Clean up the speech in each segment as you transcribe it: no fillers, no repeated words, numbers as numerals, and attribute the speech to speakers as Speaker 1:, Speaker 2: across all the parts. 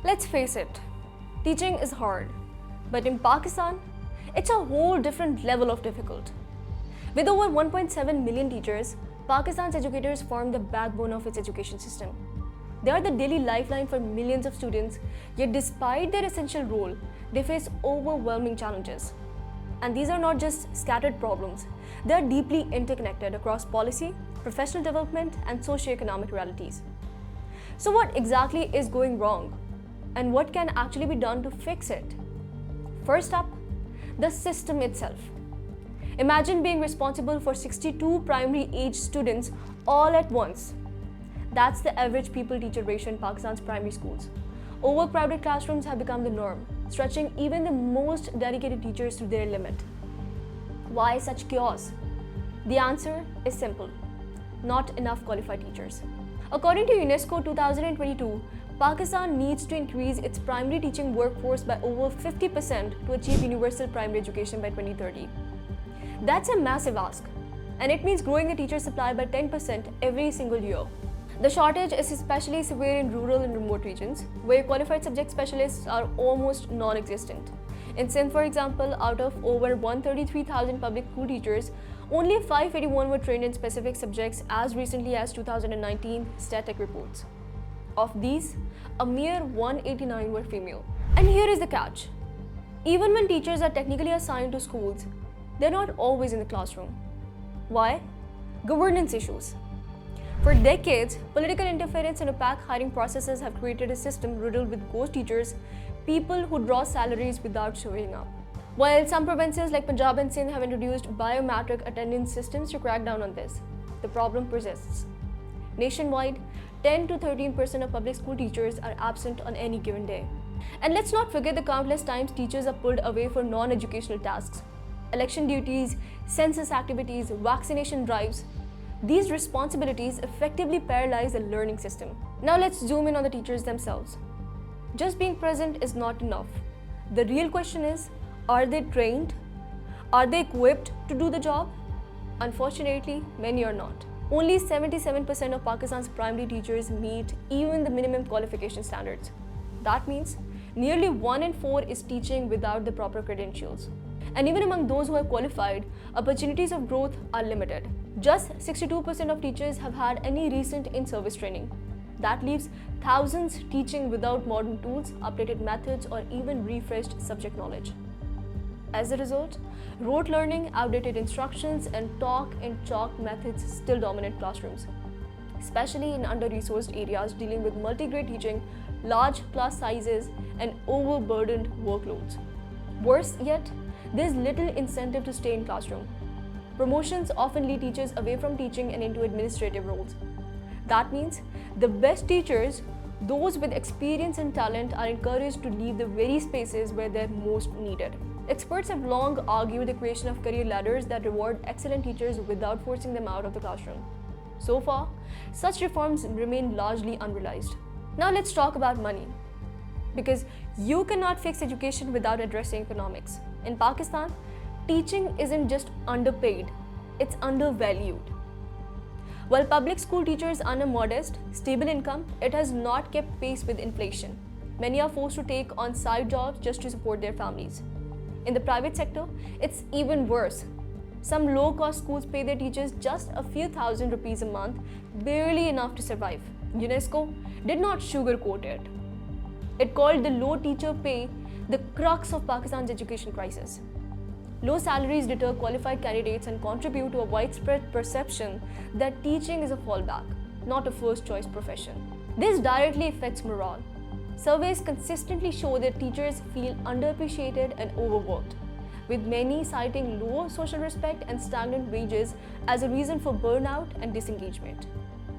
Speaker 1: Let's face it, teaching is hard. But in Pakistan, it's a whole different level of difficult. With over 1.7 million teachers, Pakistan's educators form the backbone of its education system. They are the daily lifeline for millions of students, yet despite their essential role, they face overwhelming challenges. And these are not just scattered problems, they are deeply interconnected across policy, professional development, and socio-economic realities. So what exactly is going wrong? And what can actually be done to fix it? First up, the system itself. Imagine being responsible for 62 primary-age students all at once. That's the average pupil-teacher ratio in Pakistan's primary schools. Overcrowded classrooms have become the norm, stretching even the most dedicated teachers to their limit. Why such chaos? The answer is simple: not enough qualified teachers. According to UNESCO 2022, Pakistan needs to increase its primary teaching workforce by over 50% to achieve universal primary education by 2030. That's a massive ask, and it means growing the teacher supply by 10% every single year. The shortage is especially severe in rural and remote regions, where qualified subject specialists are almost non-existent. In Sindh, for example, out of over 133,000 public school teachers, only 581 were trained in specific subjects as recently as 2019 static reports. Of these, a mere 189 were female. And here is the catch. Even when teachers are technically assigned to schools, they're not always in the classroom. Why? Governance issues. For decades, political interference and opaque hiring processes have created a system riddled with ghost teachers, people who draw salaries without showing up. While some provinces like Punjab and Sindh have introduced biometric attendance systems to crack down on this, the problem persists. Nationwide, 10 to 13% of public school teachers are absent on any given day. And let's not forget the countless times teachers are pulled away for non-educational tasks. Election duties, census activities, vaccination drives. These responsibilities effectively paralyze the learning system. Now let's zoom in on the teachers themselves. Just being present is not enough. The real question is, are they trained? Are they equipped to do the job? Unfortunately, many are not. Only 77% of Pakistan's primary teachers meet even the minimum qualification standards. That means nearly 1 in 4 is teaching without the proper credentials. And even among those who are qualified, opportunities of growth are limited. Just 62% of teachers have had any recent in-service training. That leaves thousands teaching without modern tools, updated methods, or even refreshed subject knowledge. As a result, rote learning, outdated instructions, and talk and chalk methods still dominate classrooms, especially in under-resourced areas dealing with multi-grade teaching, large class sizes, and overburdened workloads. Worse yet, there's little incentive to stay in classroom. Promotions often lead teachers away from teaching and into administrative roles. That means the best teachers, those with experience and talent, are encouraged to leave the very spaces where they're most needed. Experts have long argued the creation of career ladders that reward excellent teachers without forcing them out of the classroom. So far, such reforms remain largely unrealized. Now let's talk about money. Because you cannot fix education without addressing economics. In Pakistan, teaching isn't just underpaid, it's undervalued. While public school teachers earn a modest, stable income, it has not kept pace with inflation. Many are forced to take on side jobs just to support their families. In the private sector, it's even worse. Some low-cost schools pay their teachers just a few thousand rupees a month, barely enough to survive. UNESCO did not sugarcoat it. It called the low teacher pay the crux of Pakistan's education crisis. Low salaries deter qualified candidates and contribute to a widespread perception that teaching is a fallback, not a first-choice profession. This directly affects morale. Surveys consistently show that teachers feel underappreciated and overworked, with many citing low social respect and stagnant wages as a reason for burnout and disengagement.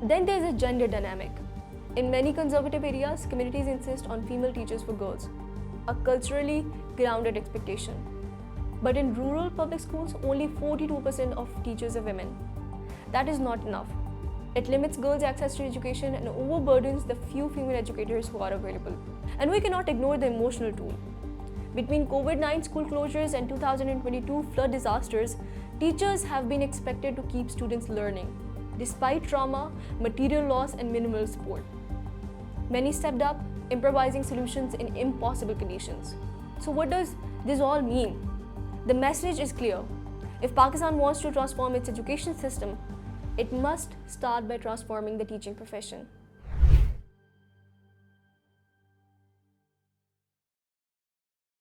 Speaker 1: Then there's a gender dynamic. In many conservative areas, communities insist on female teachers for girls, a culturally grounded expectation. But in rural public schools, only 42% of teachers are women. That is not enough. It limits girls' access to education and overburdens the few female educators who are available. And we cannot ignore the emotional toll. Between COVID-19 school closures and 2022 flood disasters, teachers have been expected to keep students learning, despite trauma, material loss, and minimal support. Many stepped up, improvising solutions in impossible conditions. So, what does this all mean? The message is clear. If Pakistan wants to transform its education system, it must start by transforming the teaching profession.